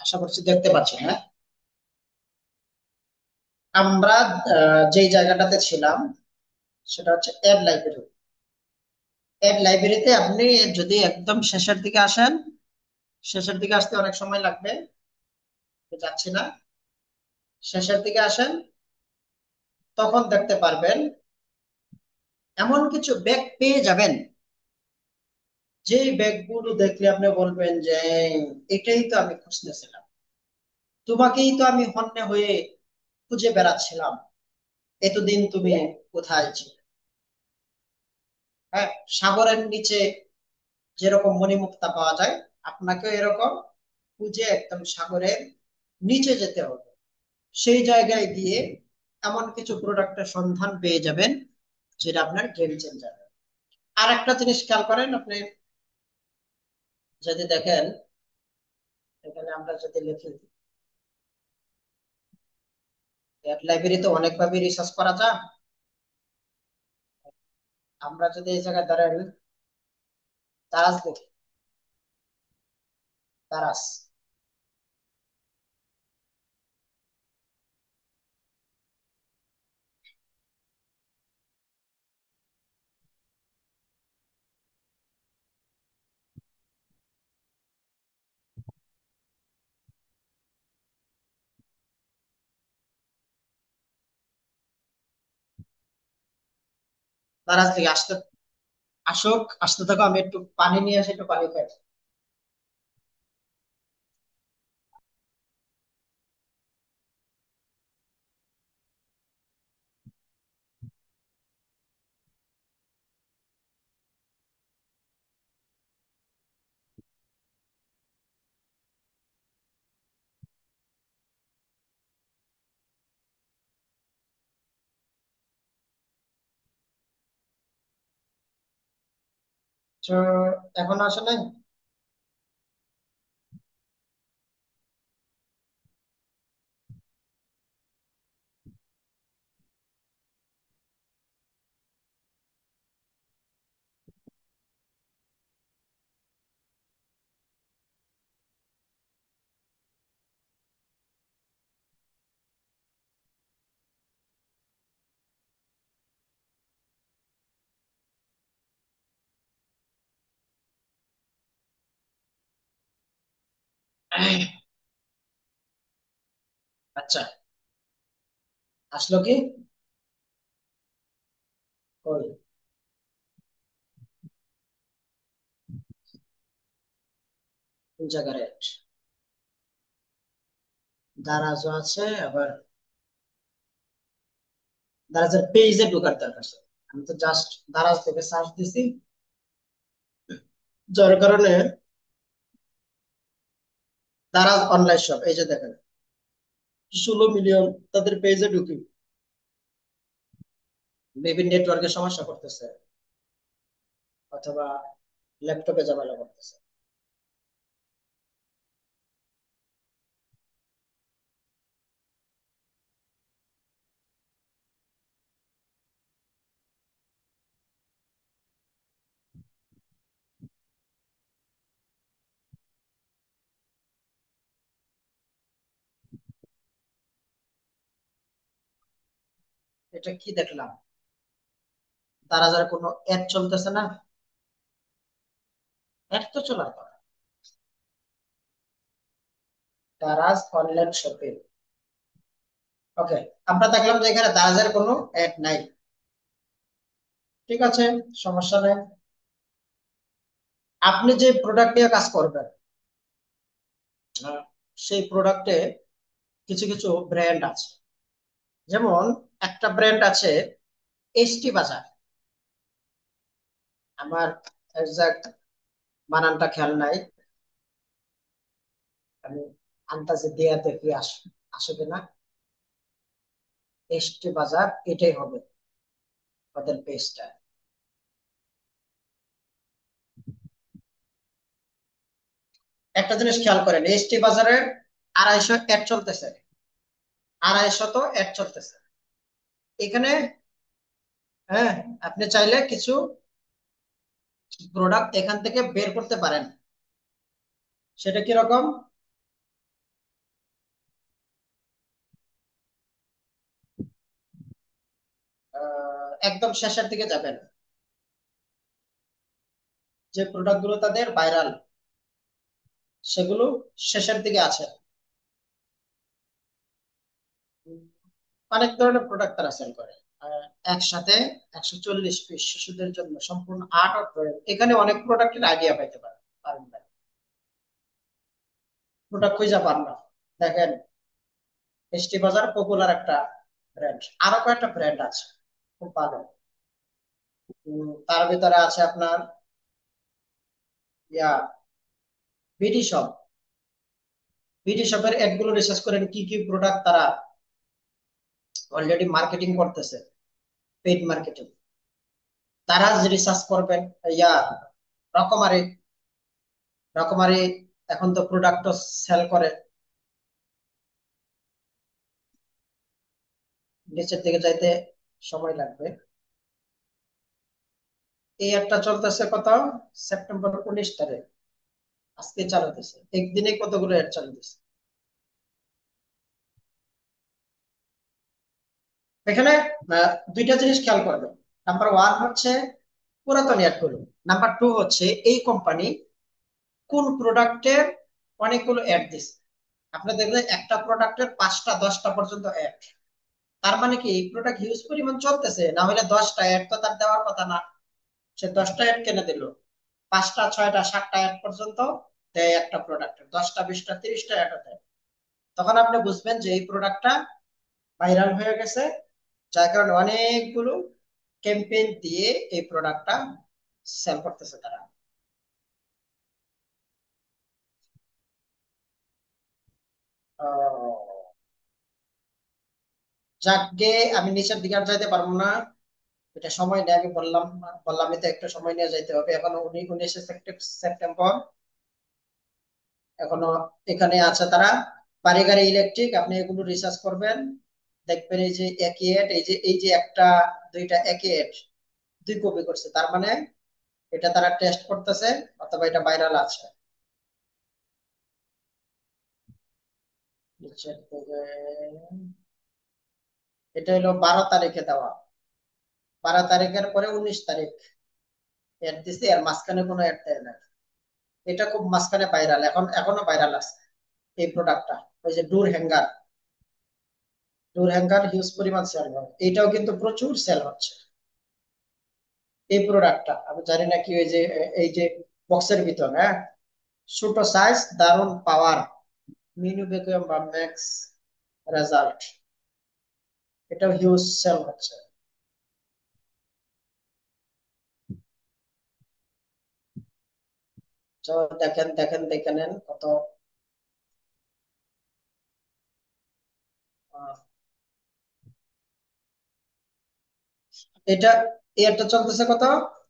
আশা করছি দেখতে পাচ্ছেন, হ্যাঁ। আমরা যেই জায়গাটাতে ছিলাম সেটা হচ্ছে অ্যাড লাইব্রেরি। অ্যাড লাইব্রেরিতে আপনি যদি একদম শেষের দিকে আসেন, শেষের দিকে আসতে অনেক সময় লাগবে, তো যাচ্ছি না। শেষের দিকে আসেন, তখন দেখতে পারবেন এমন কিছু ব্যাগ পেয়ে যাবেন, যে ব্যাগগুলো দেখলে আপনি বলবেন যে এটাই তো আমি খুঁজতেছিলাম, তোমাকেই তো আমি হন্যে হয়ে খুঁজে বেড়াচ্ছিলাম, এতদিন তুমি কোথায় ছিলে। হ্যাঁ, সাগরের নিচে যেরকম মণিমুক্তা পাওয়া যায়, আপনাকেও এরকম খুঁজে একদম সাগরের নিচে যেতে হবে। সেই জায়গায় গিয়ে এমন কিছু প্রোডাক্টের সন্ধান পেয়ে যাবেন যেটা আপনার গেম চেঞ্জার। আর একটা জিনিস খেয়াল করেন আপনি, যদি দেখেন এখানে আমরা যদি লিখি লাইব্রেরিতে অনেকভাবে রিসার্চ করা যায়। আমরা যদি এই জায়গায় ধরেন দারাজ লিখি, দারাজ, দারাজ লিখে আসতে, আসুক, আসতে থাকো, আমি একটু পানি নিয়ে আসি, একটু পানি খাই। তো এখন আসলে আচ্ছা, আসলো কি? ওই কোন জায়গার রেট, দারাজও আছে আবার, দারাজের পেজে ঢোকার দরকার ছিল। আমি তো জাস্ট দারাজ থেকে সার্চ দিছি, যার কারণে দারাজ অনলাইন শপ এই যে দেখেন 16 মিলিয়ন তাদের পেজে ঢুকি। মেবি নেটওয়ার্কের সমস্যা করতেছে, অথবা ল্যাপটপে ঝামেলা করতেছে। এটা কি দেখলাম, দারাজের কোনো অ্যাড চলতেছে না, অ্যাড তো চলার কথা। দারাজ অনলাইন শপিং, ওকে, আমরা দেখলাম যে এখানে দারাজের কোনো অ্যাড নাই। ঠিক আছে, সমস্যা নেই। আপনি যে প্রোডাক্ট নিয়ে কাজ করবেন, আহ, সেই প্রোডাক্টে কিছু কিছু ব্র্যান্ড আছে। যেমন একটা ব্র্যান্ড আছে এসটি বাজার, আমার এক্সাক্ট বানানটা খেয়াল নাই, আমি আন্দাজে দেয়া দেখি আসে কিনা। এসটি বাজার এটাই হবে ওদের পেজটা। একটা জিনিস খেয়াল করেন, এসটি বাজারে 250 অ্যাড চলতেছে, 250 অ্যাড চলতেছে এখানে। হ্যাঁ, আপনি চাইলে কিছু প্রোডাক্ট এখান থেকে বের করতে পারেন। সেটা কিরকম? একদম শেষের দিকে যাবেন, যে প্রোডাক্ট গুলো তাদের ভাইরাল সেগুলো শেষের দিকে আছে। উম, অনেক ধরনের প্রোডাক্ট তারা সেল করে। আহ, একসাথে 140 পিস শিশুদের জন্য সম্পূর্ণ আর্ট অফ ড্রয়িং, এখানে অনেক প্রোডাক্টের আইডিয়া পাইতে পারেন ভাই। প্রোডাক্ট খুঁজে পান না, দেখেন এসটি বাজার পপুলার একটা ব্র্যান্ড, আরো কয়েকটা ব্র্যান্ড আছে খুব ভালো। তার ভিতরে আছে আপনার ইয়া বিডি শপ। বিডি শপের অ্যাড গুলো রিসার্চ করেন কি কি প্রোডাক্ট তারা অলরেডি মার্কেটিং করতেছে, পেইড মার্কেটিং। তারা রিসার্চ করবেন ইয়া রকমারি। রকমারি এখন তো প্রোডাক্ট সেল করে। নিচের দিকে যাইতে সময় লাগবে। এই একটা চলতেছে কত, সেপ্টেম্বর 19 তারিখ, আজকে চালু দিছে, একদিনে কতগুলো অ্যাড চালু দিছে। এখানে দুইটা জিনিস খেয়াল করবেন। নাম্বার ওয়ান হচ্ছে পুরাতন অ্যাড গুলো। নাম্বার টু হচ্ছে এই কোম্পানি কোন প্রোডাক্টের অনেকগুলো অ্যাড দিছে। আপনি দেখবেন একটা প্রোডাক্টের 5টা 10টা পর্যন্ত অ্যাড, তার মানে কি এই প্রোডাক্ট হিউজ পরিমাণ চলতেছে, না হলে 10টা অ্যাড তো তার দেওয়ার কথা না। সে 10টা অ্যাড কেন দিল, 5টা 6টা 7টা অ্যাড পর্যন্ত দেয় একটা প্রোডাক্টের, 10টা 20টা 30টা অ্যাড দেয়। তখন আপনি বুঝবেন যে এই প্রোডাক্টটা ভাইরাল হয়ে গেছে, যার কারণে অনেকগুলো ক্যাম্পেইন দিয়ে এই প্রোডাক্টটা সেল করতেছে তারা। আহ, যাকে আমি নিচের দিকে আর যাইতে পারবো না, এটা সময় নেই, আমি বললামই তো একটু সময় নিয়ে যাইতে হবে। এখনো 19শে সেপ্টেম্বর এখনো। এখানে আছে তারা বাড়ি গাড়ি ইলেকট্রিক, আপনি এগুলো রিসার্চ করবেন, দেখবেন এই যে একই এড, এই যে একটা দুইটা একই এড, 2 কপি করছে, তার মানে এটা তারা টেস্ট করতেছে অথবা এটা ভাইরাল আছে। নিচের দিকে এটা হলো 12 তারিখে দেওয়া, 12 তারিখের পরে 19 তারিখ এড দিছে, আর মাঝখানে কোনো এড দেয় না। এটা খুব মাঝখানে ভাইরাল, এখনো ভাইরাল আছে এই প্রোডাক্টটা। ওই যে ডোর হ্যাঙ্গার হিউজ পরিমাণ সেল হয়, এইটাও কিন্তু প্রচুর সেল হচ্ছে। এই প্রোডাক্টটা আমি জানি না কি, ওই যে এই যে বক্সের ভিতর, হ্যাঁ, ছোট সাইজ দারুণ পাওয়ার, মিনু ভ্যাকুয়াম বা ম্যাক্স রেজাল্ট, এটাও হিউজ সেল হচ্ছে। তো দেখেন দেখেন দেখে নেন কত। আহ, এটা এটা চলতেছে কত,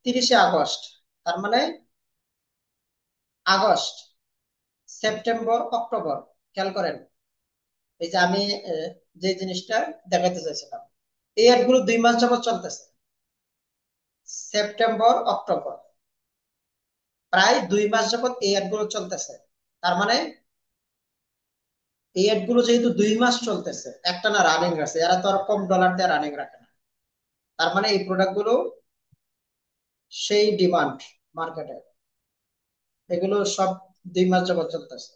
30শে আগস্ট, তার মানে আগস্ট, সেপ্টেম্বর, অক্টোবর, খেয়াল করেন। এই যে আমি যে জিনিসটা দেখাতে চাইছিলাম, এই অ্যাড গুলো 2 মাস যাবত চলতেছে, সেপ্টেম্বর অক্টোবর, প্রায় 2 মাস যাবত এই অ্যাড গুলো চলতেছে। তার মানে এই অ্যাড গুলো যেহেতু 2 মাস চলতেছে, একটা না রানিং আছে, এরা তো আর কম ডলার দিয়ে রানিং রাখে না। তার মানে এই প্রোডাক্ট গুলো সেই ডিমান্ড মার্কেটে, এগুলো সব 2 মাস যাবত চলতেছে।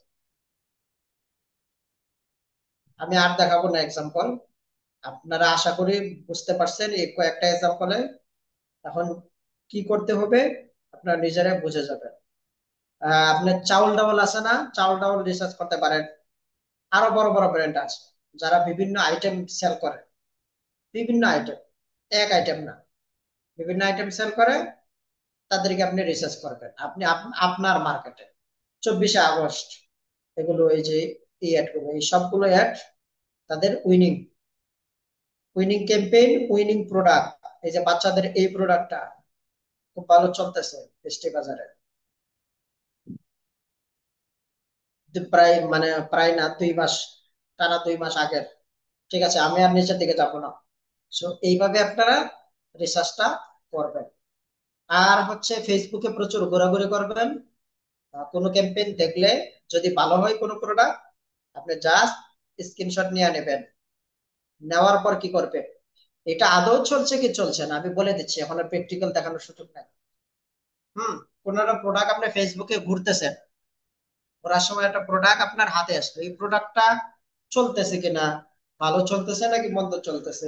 আমি আর দেখাবো না এক্সাম্পল, আপনারা আশা করি বুঝতে পারছেন এই কয়েকটা এক্সাম্পলে। এখন কি করতে হবে আপনারা নিজেরা বুঝে যাবেন। আপনার চাউল ডাউল আছে না, চাউল ডাউল রিসার্চ করতে পারেন। আরো বড় বড় ব্র্যান্ড আছে যারা বিভিন্ন আইটেম সেল করে, বিভিন্ন আইটেম, এক আইটেম না, বিভিন্ন আইটেম সেল করে, তাদেরকে আপনি রিসার্চ করবেন। আপনি আপনার মার্কেটে 24শে আগস্ট এগুলো, এই যে এই অ্যাড গুলো, এই সবগুলো অ্যাড তাদের winning, winning campaign, winning product. এই যে বাচ্চাদের এই প্রোডাক্টটা খুব ভালো চলতেছে এসটি বাজারে। প্রায় মানে প্রায় না, 2 মাস, টানা 2 মাস আগের। ঠিক আছে, আমি আর নিচের দিকে যাবো না। সো এইভাবে আপনারা রিসার্চটা করবেন। আর হচ্ছে ফেসবুকে প্রচুর ঘোরাঘুরি করবেন। কোনো ক্যাম্পেইন দেখলে, যদি ভালো হয় কোনো প্রোডাক্ট, আপনি জাস্ট স্ক্রিনশট নিয়ে নেবেন। নেওয়ার পর কি করবে, এটা আদৌ চলছে কি চলছে না আমি বলে দিচ্ছি, এখন প্র্যাকটিক্যাল দেখানোর সুযোগ নাই। হুম। কোন একটা প্রোডাক্ট আপনি ফেসবুকে ঘুরতেছেন, ঘোরার সময় একটা প্রোডাক্ট আপনার হাতে আসলো, এই প্রোডাক্টটা চলতেছে কিনা, ভালো চলতেছে নাকি মন্দ চলতেছে,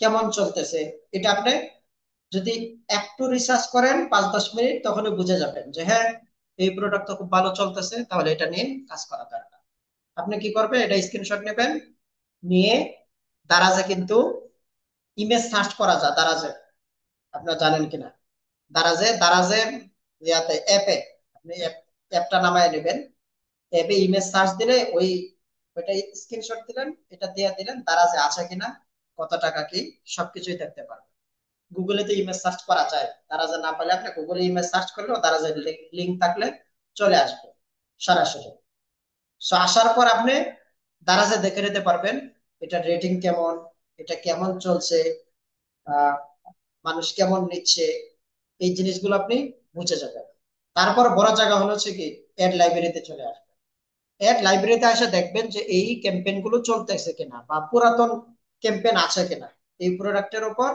কেমন চলতেছে, এটা আপনি যদি একটু রিসার্চ করেন 5-10 মিনিট, তখনই বুঝে যাবেন যে হ্যাঁ, এই প্রোডাক্ট তো খুব ভালো চলতেছে, তাহলে এটা নিয়ে কাজ করা দরকার। আপনি কি করবেন, এটা স্ক্রিনশট নেবেন, নিয়ে দারাজে কিন্তু ইমেজ সার্চ করা যায় দারাজে, আপনারা জানেন কিনা। দারাজে দারাজে ইয়াতে অ্যাপে আপনি অ্যাপটা নামায় নেবেন, অ্যাপে ইমেজ সার্চ দিলে ওইটা স্ক্রিনশট দিলেন, এটা দিয়ে দিলেন, দারাজে আছে কিনা, কত টাকা কি, সবকিছুই দেখতে পারবেন। গুগলে তো ইমেজ সার্চ করা যায়, দারাজে না পেলে আপনি গুগলে ইমেজ সার্চ করলেও দারাজের লিঙ্ক থাকলে চলে আসবে সরাসরি। সো আসার পর আপনি দারাজে দেখে নিতে পারবেন এটা রেটিং কেমন, এটা কেমন চলছে, আহ মানুষ কেমন নিচ্ছে, এই জিনিসগুলো আপনি বুঝে যাবেন। তারপর বড় জায়গা হলো হচ্ছে কি, অ্যাড লাইব্রেরিতে চলে আসবে। অ্যাড লাইব্রেরিতে এসে দেখবেন যে এই ক্যাম্পেইন গুলো চলতেছে কিনা বা পুরাতন ক্যাম্পেইন আছে কিনা, এই প্রোডাক্টের উপর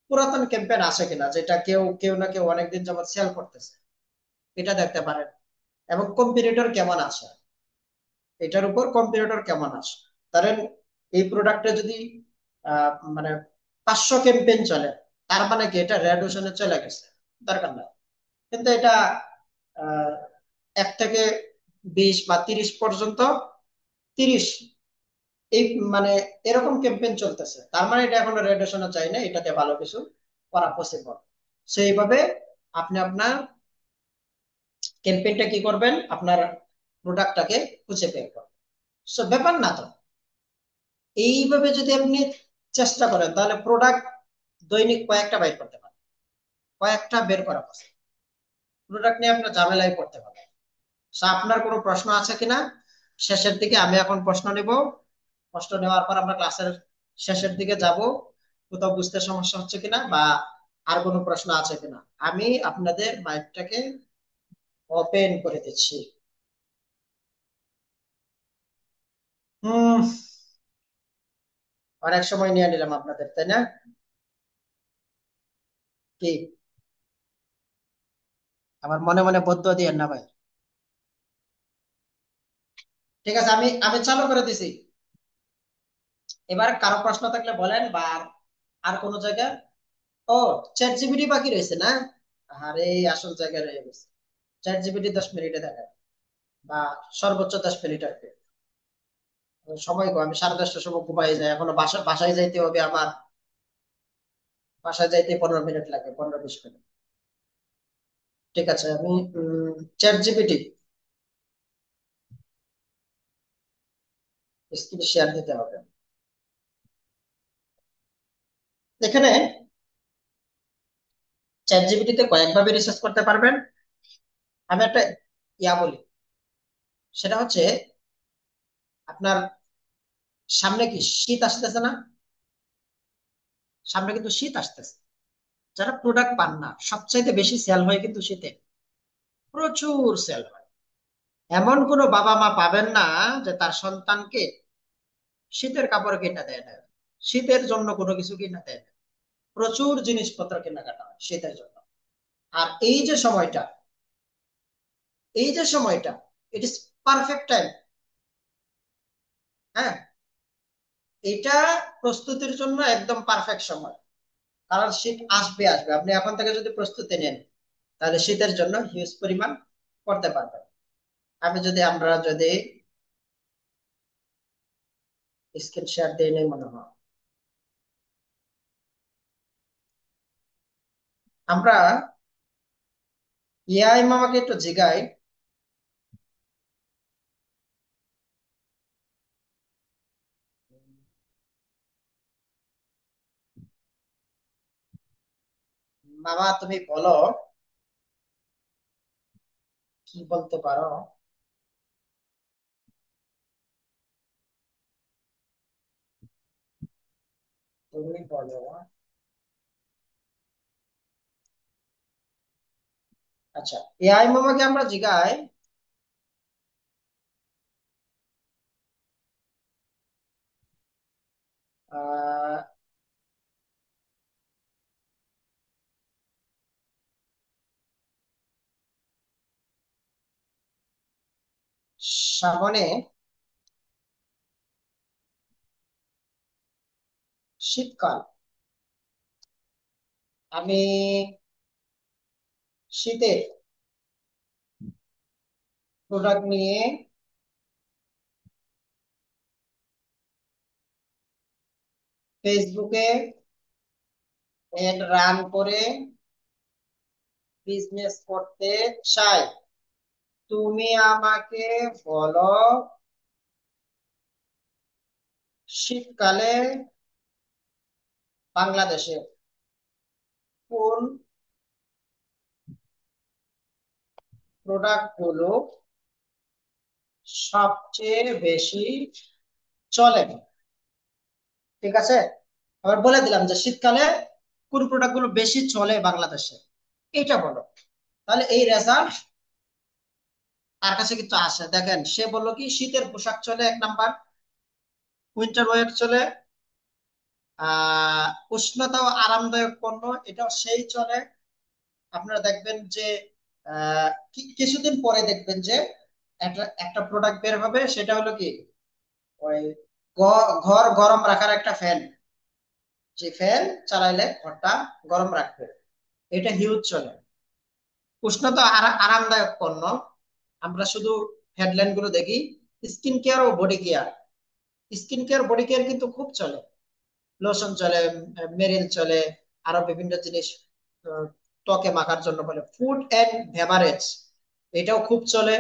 পুরাতন ক্যাম্পেইন আছে কিনা, যেটা কেউ কেউ না কেউ অনেকদিন যাবত সেল করতেছে, এটা দেখতে পারেন। এবং কম্পিটিটর কেমন আছে, এটার উপর কম্পিটিটর কেমন আছে। ধরেন এই প্রোডাক্টে যদি মানে 500 ক্যাম্পেইন চলে, তার মানে কি এটা রেড ওশনে চলে গেছে, দরকার নাই। কিন্তু এটা আহ 1 থেকে 20 বা 30 পর্যন্ত, 30 এই মানে এরকম ক্যাম্পেইন চলতেছে, তার মানে এটা এখন রেড ওশনে চাই না, এটাতে ভালো কিছু করা পসিবল। সেইভাবে আপনি আপনার ক্যাম্পেইনটা কি করবেন, আপনার প্রোডাক্টটাকে খুঁজে বের করবেন। সো ব্যাপার না তো, এইভাবে যদি আপনি চেষ্টা করেন, তাহলে প্রোডাক্ট দৈনিক কয়েকটা বের করতে পারেন, কয়েকটা বের করা possible। প্রোডাক্ট নিয়ে আপনার ঝামেলায় পড়তে পারেন। So, আপনার কোনো প্রশ্ন আছে কিনা, শেষের দিকে আমি এখন প্রশ্ন নেব, প্রশ্ন নেওয়ার পর আমরা ক্লাসের শেষের দিকে যাব, কোথাও বুঝতে সমস্যা হচ্ছে কিনা বা আর কোনো প্রশ্ন আছে কিনা। আমি আপনাদের মাইকটাকে ওপেন করে দিচ্ছি। হুম। অনেক সময় নিয়ে নিলাম আপনাদের, তাই না? কি, আমার মনে মনে বদুয়া দিয়েন না ভাই। ঠিক আছে, আমি আমি চালু করে দিছি। এবার কারো প্রশ্ন থাকলে বলেন, বা আর কোনো জায়গায়। ও, চ্যাট জিপিটি বাকি রয়েছে না? আরে, আসল জায়গায় রয়ে গেছে। চ্যাট জিপিটি 10 মিনিটে দেখায়, বা সর্বোচ্চ 10 মিনিট আর কি। সময় কম, আমি 10:30টার সময় ঘুমাই যাই, এখনো বাসায় যাইতে হবে আমার। বাসায় যাইতে 15 মিনিট লাগে, 15-20 মিনিট। ঠিক আছে, আমি চ্যাট জিপিটি স্ক্রিন শেয়ার দিতে হবে এখানে। চ্যাট জিপিটি তে কয়েকভাবে রিসার্চ করতে পারবেন। আমি একটা ইয়া বলি, সেটা হচ্ছে আপনার সামনে কি শীত আসতেছে না? সামনে কিন্তু শীত আসতেছে। যারা প্রোডাক্ট পান না, সবচাইতে বেশি সেল হয় কিন্তু শীতে, প্রচুর সেল হয়। এমন কোনো বাবা মা পাবেন না যে তার সন্তানকে শীতের কাপড় কিনে দেয় না, শীতের জন্য কোনো কিছু কিনে দেয় না। প্রচুর জিনিসপত্র কেনাকাটা হয় শীতের জন্য। আর এই যে সময়টা ইট ইজ পারফেক্ট টাইম। হ্যাঁ, এটা প্রস্তুতির জন্য একদম পারফেক্ট সময়। কারণ শীত আসবে আসবে, আপনি এখন থেকে যদি প্রস্তুতি নেন, তাহলে শীতের জন্য হিউজ পরিমাণ করতে পারবেন। আমরা যদি স্ক্রিন শেয়ার দিয়ে নেই মনে হয়, আমরা এআই মামাকে একটু জিগাই। মামা তুমি বলো, কি বলতে পারো, তুমি বলো। আচ্ছা, এআই মামাকে আমরা জিগাই, সামনে শীতকাল, আমি শীতের প্রোডাক্ট নিয়ে ফেসবুকে এড রান করে বিজনেস করতে চাই। তুমি আমাকে বলো, শীতকালে বাংলাদেশে কোন প্রোডাক্ট গুলো সবচেয়ে বেশি চলে? ঠিক আছে, আবার বলে দিলাম যে শীতকালে কোন প্রোডাক্ট গুলো বেশি চলে বাংলাদেশে, এইটা বলো। তাহলে এই রেজাল্ট তার কাছে কিন্তু আসে। দেখেন, সে বললো কি শীতের পোশাক চলে 1 নাম্বার, উইন্টার ওয়্যার চলে, উষ্ণতা ও আরামদায়ক পণ্য এটাও সেই চলে। আপনারা দেখবেন যে কিছুদিন পরে দেখবেন যে একটা একটা প্রোডাক্ট বের হবে, সেটা হলো কি ওই ঘর গরম রাখার একটা ফ্যান, যে ফ্যান চালাইলে ঘরটা গরম রাখবে, এটা হিউজ চলে। উষ্ণতা আরামদায়ক পণ্য, আমরা শুধু হেডলাইন গুলো দেখি, স্কিন কেয়ার ও body care. Skin care body care কিন্তু খুব চলে, লোশন চলে, মেরিল চলে, আরো বিভিন্ন জিনিস আহ, ত্বকে মাখার জন্য বলে। ফুড এন্ড বেভারেজ এটাও খুব চলে।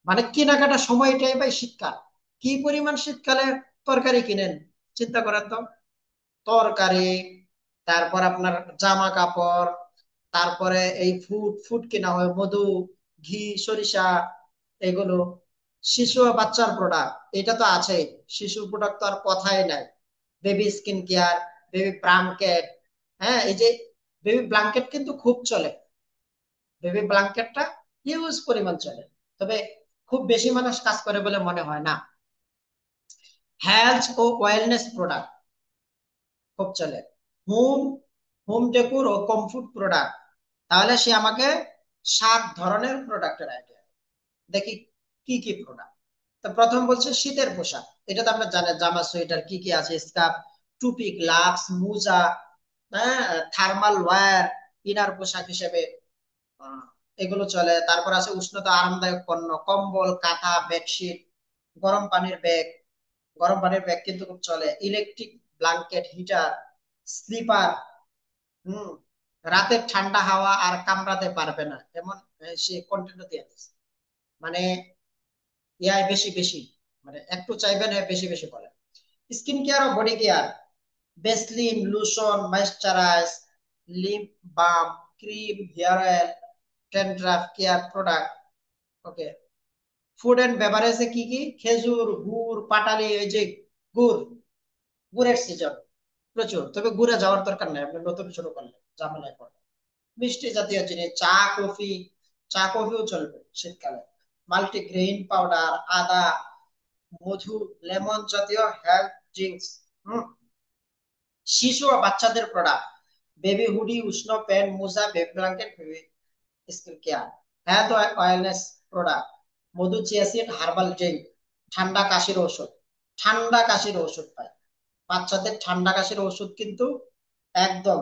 মানে কেনাকাটা সময়টাই ভাই শীতকাল। কি পরিমাণ শীতকালে তরকারি কিনেন, চিন্তা করেন তো। তরকারি, তারপর আপনার জামা কাপড়, তারপরে এই ফুড ফুড কেনা হয়, মধু, ঘি, সরিষা, এগুলো। শিশু ও বাচ্চার প্রোডাক্ট এটা তো আছেই, শিশুর প্রোডাক্ট তো আর কথাই নাই। Baby skin care, baby blanket. হ্যাঁ, এই যে বেবি ব্ল্যাঙ্কেট কিন্তু খুব চলে, বেবি ব্ল্যাঙ্কেটটা হিউজ পরিমাণ চলে, তবে খুব বেশি মানুষ কাজ করে বলে মনে হয় না। হেলথ ও ওয়েলনেস প্রোডাক্ট খুব চলে। হোম হোম ডেকোর ও কমফোর্ট প্রোডাক্ট, তাহলে সে আমাকে 7 ধরনের প্রোডাক্টের আইডিয়া। দেখি কি কি প্রোডাক্ট। তো প্রথম বলছে শীতের পোশাক, এটা তো আপনার জানেন, জামা সোয়েটার কি কি আছে, স্কার্ফ, টুপি, গ্লাভস, মোজা, হ্যাঁ, থার্মাল ওয়্যার, ইনার পোশাক হিসেবে আহ, এগুলো চলে। তারপর আছে উষ্ণতা আরামদায়ক পণ্য, কম্বল, কাঁথা, বেডশিট, গরম পানির ব্যাগ। গরম পানির ব্যাগ কিন্তু খুব চলে। Electric blanket, heater, slipper. হুম, রাতের ঠান্ডা হাওয়া আর কামড়াতে পারবে না এমন সে কন্টেন্ট দিয়ে দিচ্ছে। মানে ইয়াই বেশি বেশি, মানে একটু চাইবেন বেশি বেশি বলে। স্কিন কেয়ার ও body care, Vaseline, lotion, moisturise, lip balm, cream, hair oil, dandruff care product. Okay. Food and বেভারেজে কি কি, খেজুর, গুড়, পাটালি, এই যে গুড়, গুড়ের সিজন প্রচুর, তবে গুড়ে যাওয়ার দরকার নেই, আপনি নতুন শুরু করলে ঝামেলায় পড়বেন। মিষ্টি জাতীয় জিনিস, চা, কফি। চা কফিও চলবে শীতকালে। মাল্টিগ্রেইন পাউডার, আদা, মধু, লেমন জাতীয় হেলথ ড্রিঙ্কস। হুম। শিশু ও বাচ্চাদের প্রোডাক্ট, বেবি হুডি, উষ্ণ প্যান্ট, মোজা, baby blanket, baby skin care. Health wellness product, মধু, চিয়াসিড, হার্বাল ড্রিঙ্ক, ঠান্ডা কাশির ঔষধ। ঠান্ডা কাশির ঔষধ পায়, বাচ্চাদের ঠান্ডা কাশির ওষুধ কিন্তু একদম।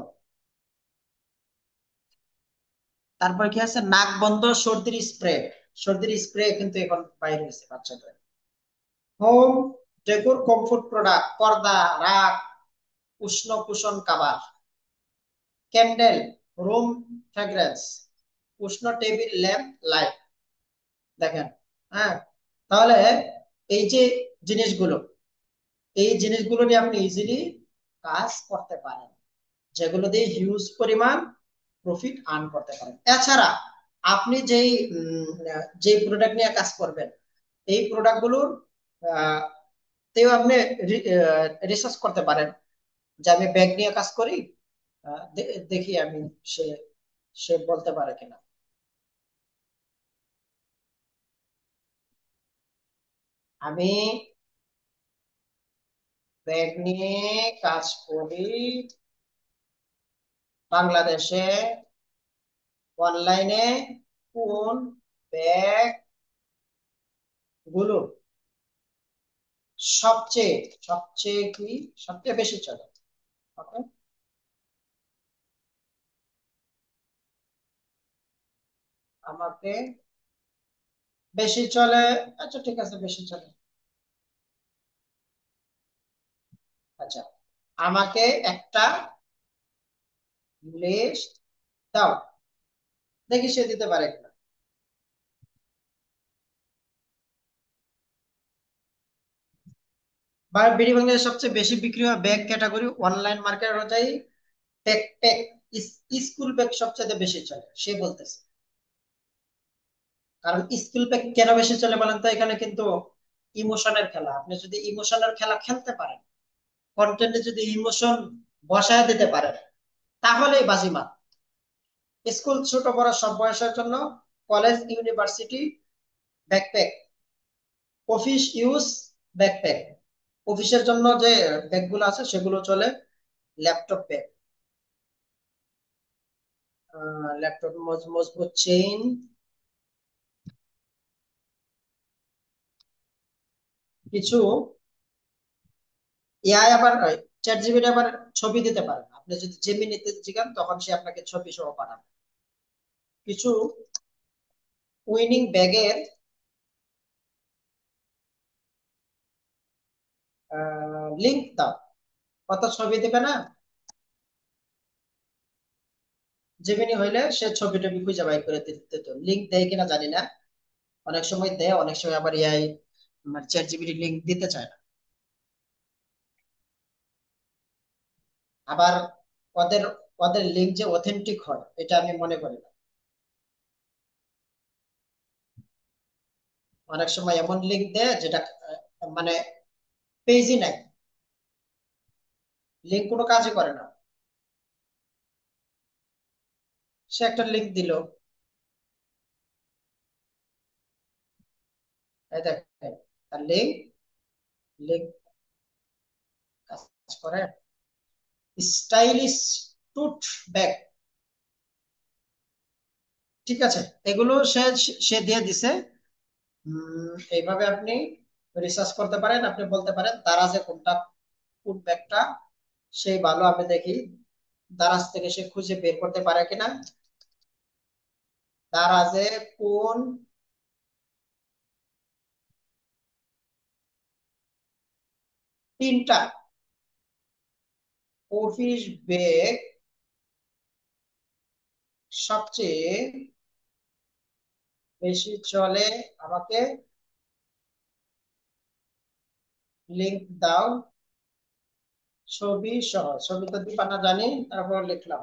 তারপর কি আছে, নাক বন্ধ সর্দির স্প্রে। সর্দির স্প্রে কিন্তু এখন বাইরে হয়েছে বাচ্চাদের। হোম ডেকোর কমফোর্ট প্রোডাক্ট, পর্দা, রাগ, উষ্ণ cushion cover, candle, room fragrance, উষ্ণ টেবিল ল্যাম্প, লাইট। দেখেন, হ্যাঁ, তাহলে এই যে জিনিসগুলো, এই জিনিসগুলো নিয়ে আপনি ইজিলি কাজ করতে পারেন, যেগুলো দিয়ে হিউজ পরিমাণ প্রফিট আর্ন করতে পারেন। এছাড়া আপনি যেই প্রোডাক্ট নিয়ে কাজ করবেন, এই প্রোডাক্ট গুলোর তেও আপনি রিসার্চ করতে পারেন, যে আমি ব্যাগ নিয়ে কাজ করি, দেখি আমি সে সে বলতে পারে কিনা। আমি ব্যাগ নিয়ে কাজ করি বাংলাদেশে, অনলাইনে কোন ব্যাগ গুলো সবচেয়ে সবচেয়ে কি সবচেয়ে বেশি চলে। ওকে, আমাকে বেশি চলে। আচ্ছা ঠিক আছে, বেশি চলে। আচ্ছা, আমাকে একটা লিস্ট দাও, দেখি সে দিতে পারে কিনা। বা বিডি বাংলাদেশে সবচেয়ে বেশি বিক্রি হয় ব্যাগ ক্যাটাগরি অনলাইন মার্কেট অনুযায়ী ব্যাকপ্যাক, স্কুল ব্যাগ সবচেয়ে বেশি চলে সে বলতেছে। কারণ স্কুল ব্যাগ কেন বেশি চলে বলেন তো? এখানে কিন্তু ইমোশনের খেলা। আপনি যদি ইমোশনের খেলা খেলতে পারেন, কন্টেন্টে যদি ইমোশন বসায় দিতে পারেন, তাহলেই বাজিমাত। স্কুল ছোট বড় সব বয়সের জন্য, college university backpack, office use backpack, অফিসের জন্য যে ব্যাগগুলো আছে সেগুলো চলে ল্যাপটপ ব্যাগ, ল্যাপটপ মজবুত চেইন। কিছু এআই আবার, চ্যাট জিপিটি আবার ছবি দিতে পারে না। আপনি যদি জেমিনিতে জিগান তখন সে আপনাকে ছবি সহ পাঠাবে। কিছু উইনিং ব্যাগের লিংক দাও। কত ছবি দেবে না? জেমিনি হইলে সে ছবি টবি খুঁজে বাই করে দিত। লিংক দেয় কিনা জানি না, অনেক সময় দেয়, অনেক সময় আবার এআই মানে চ্যাট জিপিটি লিংক দিতে চায় না। আবার ওদের ওদের লিঙ্ক যে অথেন্টিক হয় এটা আমি মনে করি না। অনেক সময় এমন লিঙ্ক দেয় যেটা মানে পেজই নাই, লিঙ্ক কোনো কাজই করে না। সে একটা লিঙ্ক দিল, এই দেখেন তার লিঙ্ক, লিঙ্ক কাজ করে। স্টাইলিশ টুথ ব্যাগ, ঠিক আছে, এগুলো সে সে দিয়ে দিছে। এইভাবে আপনি রিসার্চ করতে পারেন। আপনি বলতে পারেন দারাজে কোনটা, কোন ব্যাগটা সেই ভালো, আমি দেখি দারাজ থেকে সে খুঁজে বের করতে পারে কিনা। দারাজে কোন তিনটা অফিস ব্যাগ সবচেয়ে বেশি চলে, আমাকে লিংক দাও ছবি সহ। ছবি তো দিবা না জানি, তারপর লিখলাম।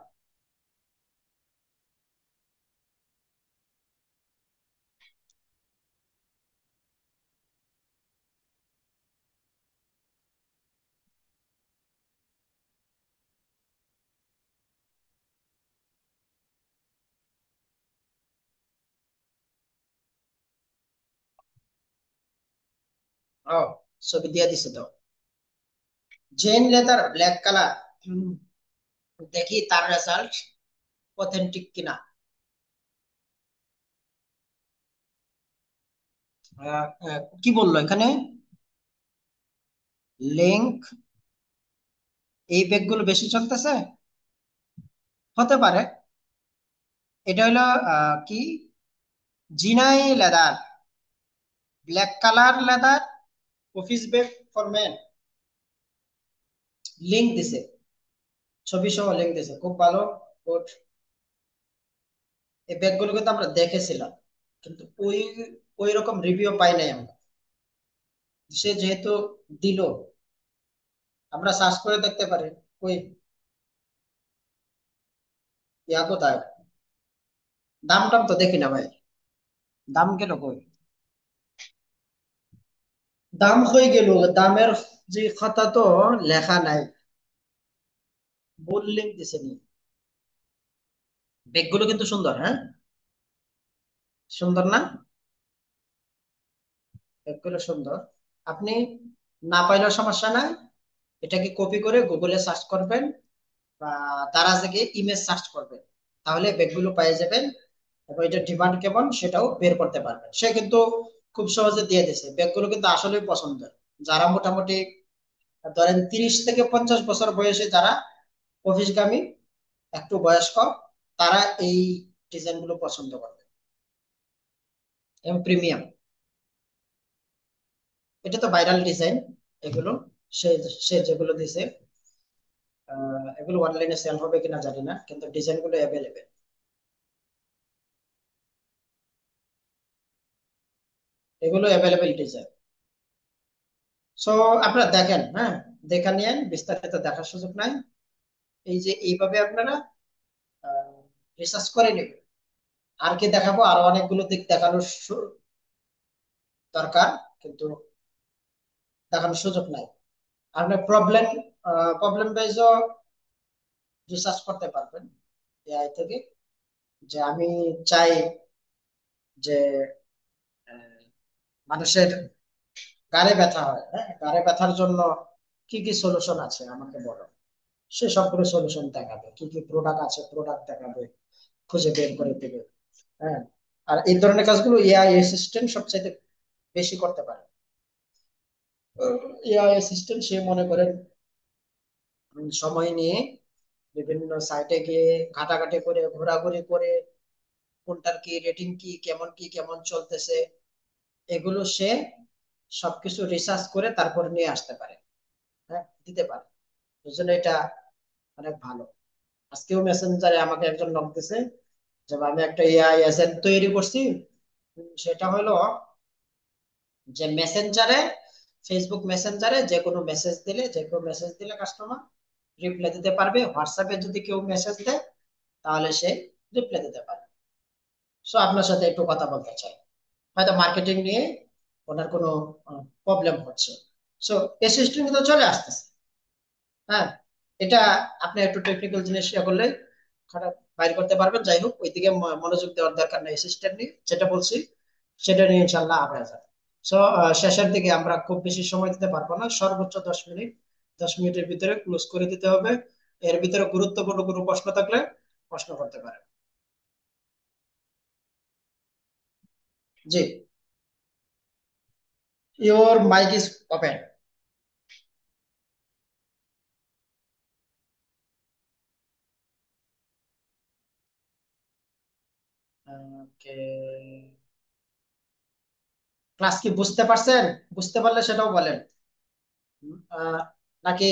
ও, ছবি দিয়ে দিছে তো। জেন লেদার ব্ল্যাক কালার, দেখি তার রেজাল্ট অথেন্টিক কিনা। কি বললো এখানে? লিংক, এই ব্যাগগুলো বেশি চলতেছে, হতে পারে। এটা হলো কি, জিনাই leather, black colour leather, office bag for men, link দিছে, ছবি সহ লিংক দিছে, খুব ভালো। গুড। এই ব্যাগগুলো কিন্তু আমরা দেখেছিলাম, কিন্তু ওই ওই রকম রিভিউ পাই নাই আমরা। সে যেহেতু দিল, আমরা সার্চ করে দেখতে পারি। ওই ইয়া কোথায়, দাম টাম তো দেখি না ভাই, দাম কেন কই? দাম হয়ে গেল, দামের যে খাতা তো লেখা নাই, ভুল লিঙ্ক দিছে নি। ব্যাগগুলো কিন্তু সুন্দর, হ্যাঁ, সুন্দর না? ব্যাগগুলো সুন্দর। আপনি না পাইলেও সমস্যা নাই, এটাকে কপি করে গুগলে সার্চ করবেন বা দারাজে গিয়ে ইমেজ সার্চ করবেন, তাহলে ব্যাগগুলো পেয়ে যাবেন। এবং এটা ডিমান্ড কেমন সেটাও বের করতে পারবেন। সে কিন্তু খুব সহজে দিয়ে দিছে, ব্যাগগুলো কিন্তু আসলেই পছন্দের। যারা মোটামুটি ধরেন 30 থেকে 50 বছর বয়সে যারা অফিসগামী, একটু বয়স্ক, তারা এই ডিজাইন গুলো পছন্দ করবে। এবং প্রিমিয়াম, এটা তো ভাইরাল ডিজাইন এগুলো। সে সে যেগুলো দিছে, এগুলো অনলাইনে সেল হবে কিনা জানি না, কিন্তু ডিজাইন গুলো অ্যাভেলেবেল। এগুলো অ্যাভেলেবেল ডিজাইন। সো আপনারা দেখেন, হ্যাঁ, দেখা নিয়ে বিস্তারিত দেখার সুযোগ নাই। এই যে এইভাবে আপনারা রিসার্চ করে নেবেন। আর কি দেখাবো, আরো অনেকগুলো দিক দেখানোর দরকার, কিন্তু দেখানোর সুযোগ নাই। আপনি প্রবলেম প্রবলেম বেজও রিসার্চ করতে পারবেন এআই থেকে, যে আমি চাই যে আহ, মানুষের গাড়ে ব্যথা হয়, হ্যাঁ, গাড়ে ব্যথার জন্য কি কি সলিউশন আছে আমাকে বলো। সে সবগুলো সলিউশন দেখাবে, কি কি প্রোডাক্ট আছে প্রোডাক্ট দেখাবে, খুঁজে বের করে দেবে। হ্যাঁ, আর এই ধরনের কাজগুলো এআই অ্যাসিস্ট্যান্ট সবচাইতে বেশি করতে পারে। এআই অ্যাসিস্ট্যান্ট সে মনে করেন সময় নিয়ে বিভিন্ন সাইটে গিয়ে ঘাটাঘাটি করে ঘোরাঘুরি করে কোনটার কি রেটিং কি, কেমন কি কেমন চলতেছে, এগুলো সে সবকিছু রিসার্চ করে তারপর নিয়ে আসতে পারে, হ্যাঁ, দিতে পারে। এই জন্য এটা অনেক ভালো। আজকেও মেসেঞ্জারে আমাকে একজন নক দিছে যে আমি একটা এআই এজেন্ট তৈরি করছি। সেটা হলো যে মেসেঞ্জারে, ফেসবুক মেসেঞ্জারে যে কোনো মেসেজ দিলে কাস্টমার রিপ্লাই দিতে পারবে। হোয়াটসঅ্যাপে যদি কেউ মেসেজ দেয় তাহলে সে রিপ্লাই দিতে পারে। সো আপনার সাথে একটু কথা বলতে চাই, হয়তো মার্কেটিং নিয়ে ওনার কোনো প্রবলেম হচ্ছে। সো অ্যাসিস্ট্যান্ট কিন্তু চলে আসতেছে। হ্যাঁ, এটা আপনি একটু টেকনিক্যাল জিনিস ইয়ে করলে খারাপ বাইর করতে পারবেন। যাই হোক, ওইদিকে মনোযোগ দেওয়ার দরকার নেই, অ্যাসিস্ট্যান্ট নিয়ে যেটা বলছি সেটা নিয়ে ইনশাল্লাহ আমরা যাব। সো শেষের দিকে আমরা খুব বেশি সময় দিতে পারবো না, সর্বোচ্চ 10 মিনিট, 10 মিনিটের ভিতরে ক্লোজ করে দিতে হবে। এর ভিতরে গুরুত্বপূর্ণ কোনো প্রশ্ন থাকলে প্রশ্ন করতে পারেন। জি, your mic is open. Okay, class কি বুঝতে পারছেন? বুঝতে পারলে সেটাও বলেন। আহ, নাকি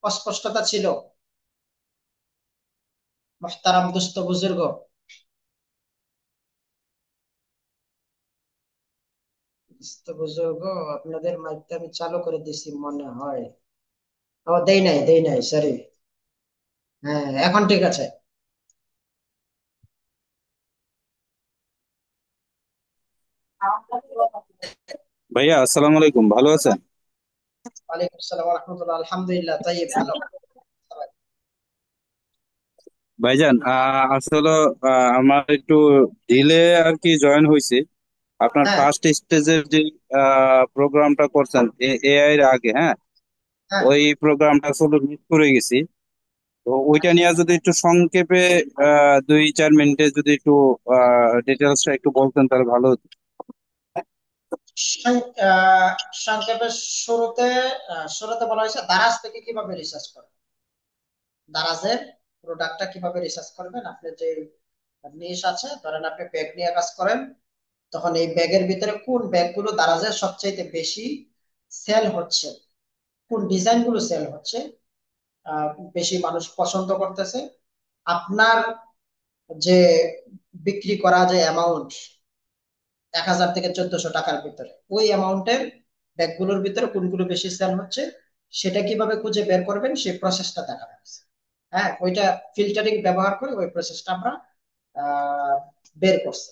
অস্পষ্টতা ছিল? মোহতারাম দুস্থ বুজুর্গ, দুস্থ বুজুর্গ, আপনাদের মাইকটা আমি চালু করে দিছি মনে হয়। ও, দেই নাই, সরি। হ্যাঁ, এখন ঠিক আছে। ভাইয়া আসসালামু আলাইকুম, ভালো আছেন? ওয়ালাইকুম আসসালাম ওয়া রাহমাতুল্লাহ, আলহামদুলিল্লাহ, তাই ভালো। ভাইজান আসলে আমার একটু ডিলে আর কি জয়েন হয়েছে। আপনার হ্যাঁ, ফার্স্ট স্টেজের যে প্রোগ্রামটা করছেন এআই এর আগে, হ্যাঁ, হ্যাঁ, ওই প্রোগ্রামটা আসলে মিস করে গেছি। তো ওইটা নিয়ে যদি একটু সংক্ষেপে 2-4 মিনিটে যদি একটু ডিটেলসটা একটু বলতেন তাহলে ভালো হতো। সং- আহ, সংক্ষেপে শুরুতে শুরুতে বলা হয়েছে দারাজ থেকে কিভাবে রিসার্চ করবেন। দারাজের প্রোডাক্টটা কিভাবে রিসার্চ করবেন। আপনি যে নিশ আছে, ধরেন আপনি ব্যাগ নিয়ে কাজ করেন, তখন এই ব্যাগের ভিতরে কোন ব্যাগগুলো দারাজের সবচাইতে বেশি সেল হচ্ছে, কোন ডিজাইন গুলো সেল হচ্ছে, আহ, বেশি মানুষ পছন্দ করতেছে। আপনার যে বিক্রি করা যে অ্যামাউন্ট 1000 থেকে 1400 টাকার ভিতরে, ওই অ্যামাউন্টের ব্যাগগুলোর ভিতরে কোনগুলো বেশি সেল হচ্ছে, সেটা কিভাবে খুঁজে বের করবেন সেই প্রসেসটা দেখানো হয়েছে। হ্যাঁ, ওইটা ফিল্টারিং ব্যবহার করে ওই প্রসেসটা আমরা আহ, বের করছি।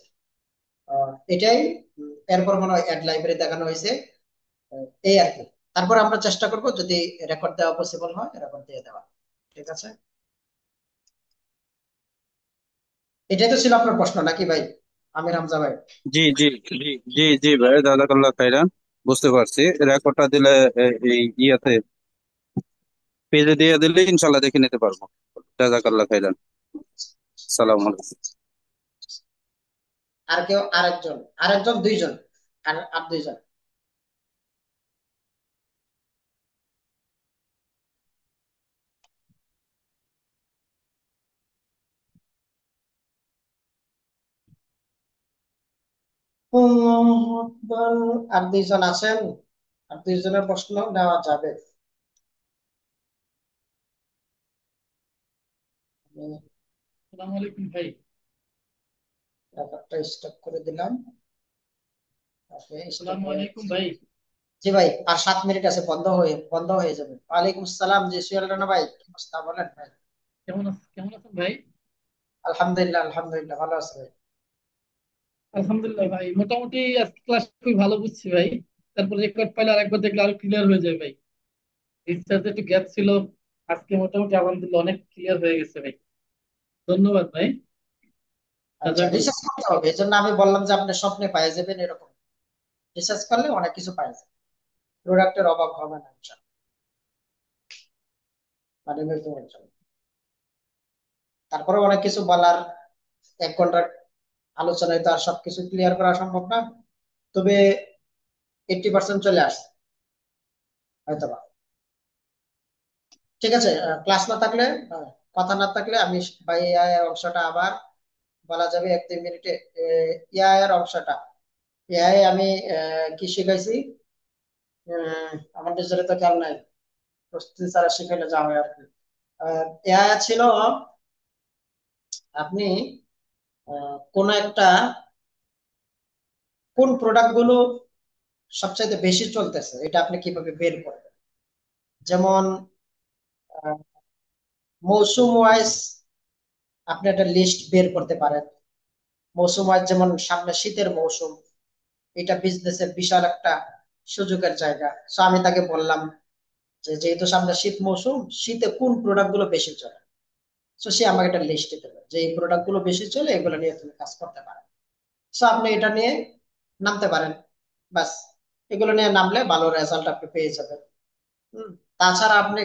এটাই এরপর মনে হয় অ্যাড লাইব্রেরি দেখানো হয়েছে। এই আর কি। তারপর আমরা চেষ্টা করব যদি রেকর্ড দেওয়া পসিবল হয় রেকর্ড দিয়ে দেওয়া। ঠিক আছে, এটাই তো ছিল আপনার প্রশ্ন নাকি ভাই, আমির হামজা ভাই? জি জি জি জি জি ভাই, জাযাকাল্লাহ খাইরান। বুঝতে পারছি। রেকর্ডটা দিলে এই ইয়াতে পেজে দিয়ে দিলে ইনশাল্লাহ দেখে নিতে পারবো। জাযাকাল্লাহ খাইরান। সালাম আলাইকুম। আর কেউ, আরেকজন, দুইজন, আর আর দুইজন। আর দুইজন আছেন, আর দুইজনের প্রশ্ন নেওয়া যাবে। আমি আসসালামু আলাইকুম ভাই। ব্যাপারটা স্টপ করে দিলাম। ওকে, স্টপ আসসালামু হয়ে আলাইকুম গেছে। ভাই। জি ভাই, আর 7 মিনিট আছে, বন্ধ হয়ে যাবে। ওয়ালাইকুম আসসালাম, জি সুয়েল রানা ভাই, কি অবস্থা বলেন ভাই? কেমন আছেন ভাই? আলহামদুলিল্লাহ, আলহামদুলিল্লাহ, ভালো আছে ভাই। আলহামদুলিল্লাহ ভাই, মোটামুটি আজকে ক্লাস খুবই ভালো বুঝছি ভাই। তারপর রেকর্ড পাইলে আরেকবার দেখলে আরো ক্লিয়ার হয়ে যায় ভাই। রিসার্চে একটু গ্যাপ ছিল, আজকে মোটামুটি আলহামদুলিল্লাহ অনেক ক্লিয়ার হয়ে গেছে ভাই। ধন্যবাদ ভাই। আচ্ছা, জাজাকাল্লাহ। রিসার্চ করতে হবে, এই জন্য আমি বললাম যে আপনি স্বপ্নে পাই যাবেন এরকম। রিসার্চ করলে অনেক কিছু পাই যাবে, প্রোডাক্টের অভাব হবে না ইনশাআল্লাহ। মানে বুঝতে পারছেন। তারপরে অনেক কিছু বলার, 1 ঘন্টার আলোচনায় তো আর সবকিছু ক্লিয়ার করা সম্ভব না, তবে 80% চলে আসছে হয়তো বা। ঠিক আছে, ক্লাস না থাকলে, আহ, কথা না থাকলে আমি ভাই AI এর অংশটা আবার বলা যাবে 1-2 মিনিটে। AI এর অংশটা, এআই আমি কি শিখাইছি, আমাদের জন্য তো খেয়াল নাই, প্রস্তুতি ছাড়া শিখাইলে যা হয় আর কি। এআই ছিল, আপনি কোন একটা, কোন প্রোডাক্ট গুলো সবচাইতে বেশি চলতেছে এটা আপনি কিভাবে বের করবেন। যেমন মৌসুম ওয়াইজ আপনি একটা লিস্ট বের করতে পারেন। মৌসুম ওয়াইজ, যেমন সামনে শীতের মৌসুম, এটা বিজনেসের বিশাল একটা সুযোগের জায়গা। সো আমি তাকে বললাম যে যেহেতু সামনে শীত মৌসুম, শীতে কোন প্রোডাক্ট গুলো বেশি চলে। সো সে আমাকে একটা লিস্ট দিতে পারে যে এই প্রোডাক্ট গুলো বেশি চলে, এগুলো নিয়ে তুমি কাজ করতে পারো। সো আপনি এটা নিয়ে নামতে পারেন, বাস। এগুলো নিয়ে নামলে ভালো রেজাল্ট আপনি পেয়ে যাবেন। হুম। তাছাড়া আপনি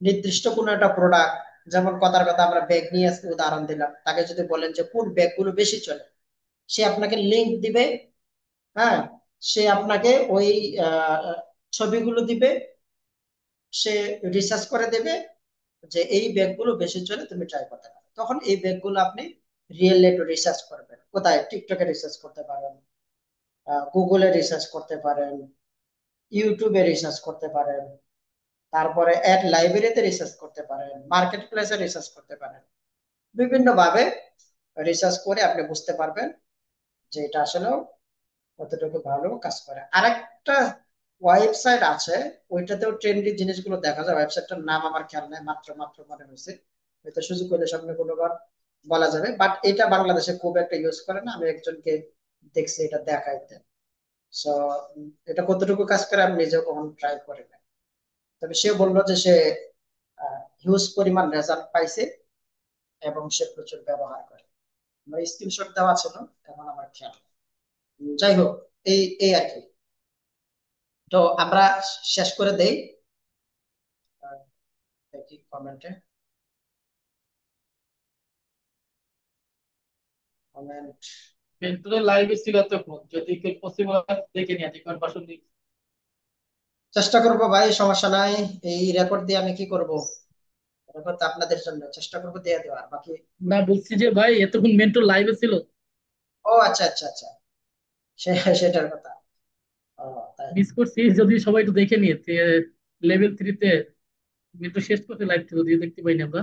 নির্দিষ্ট কোন একটা প্রোডাক্ট, যেমন কথার কথা আমরা ব্যাগ নিয়ে আজকে উদাহরণ দিলাম, তাকে যদি বলেন যে কোন ব্যাগ গুলো বেশি চলে, সে আপনাকে লিংক দিবে। হ্যাঁ, সে আপনাকে ওই আহ, ছবিগুলো দিবে, সে রিসার্চ করে দেবে যে এই ব্যাগগুলো বেশি চলে, তুমি ট্রাই করতে পারো। তখন এই ব্যাগগুলো আপনি রিয়েল একটু রিসার্চ করবেন, কোথায় টিকটকে রিসার্চ করতে পারেন, গুগলে রিসার্চ করতে পারেন, ইউটিউবে রিসার্চ করতে পারেন, তারপরে অ্যাড লাইব্রেরিতে রিসার্চ করতে পারেন, মার্কেট প্লেসে রিসার্চ করতে পারেন। বিভিন্ন ভাবে রিসার্চ করে আপনি বুঝতে পারবেন যে এটা আসলে কতটুকু ভালো কাজ করে। আরেকটা ওয়েবসাইট আছে, ওইটাতেও ট্রেন্ডি জিনিসগুলো দেখা যায়। ওয়েবসাইটটার নাম আমার খেয়াল নাই, মাত্র মাত্র মনে হয়েছে, হয়তো সুযোগ হলে সামনে কোনোবার বলা যাবে। বাট এটা বাংলাদেশে খুব একটা ইউজ করে না, আমি একজনকে দেখছি এটা দেখাইতে। সো এটা কতটুকু কাজ করে আমি নিজেও কখনো ট্রাই করি না, তবে সে বললো যে সে হিউজ পরিমাণ রেজাল্ট পাইছে এবং সে প্রচুর ব্যবহার করে। আমার স্ক্রিনশট দেওয়া ছিল, এখন আমার খেয়াল নেই। যাই হোক, এই এই আর কি। তো আমরা শেষ করে দেই। আহ, দেখি কমেন্টে, কমেন্ট। বেন্টুরে লাইভে ছিল এতক্ষণ, যদি কেউ পসিবল দেখে নিয়ে রেকর্ড ভার্সন। চেষ্টা করবো ভাই, সমস্যা নাই। এই রেকর্ড দিয়ে আমি কি করব, রেকর্ড তো আপনাদের জন্য, চেষ্টা করবো দিয়ে দেওয়ার বাকি। না, বলছি যে ভাই এতক্ষণ মেন্টর লাইভে ছিল। ও আচ্ছা, আচ্ছা, আচ্ছা, সে সেটার কথা। ও, তাই। মিস করছি, যদি সবাই একটু দেখে নিয়ে লেভেল 3 তে মেন্টর শেষ করতে লাইভ ছিল, দিয়ে দেখতে পাইনি আমরা।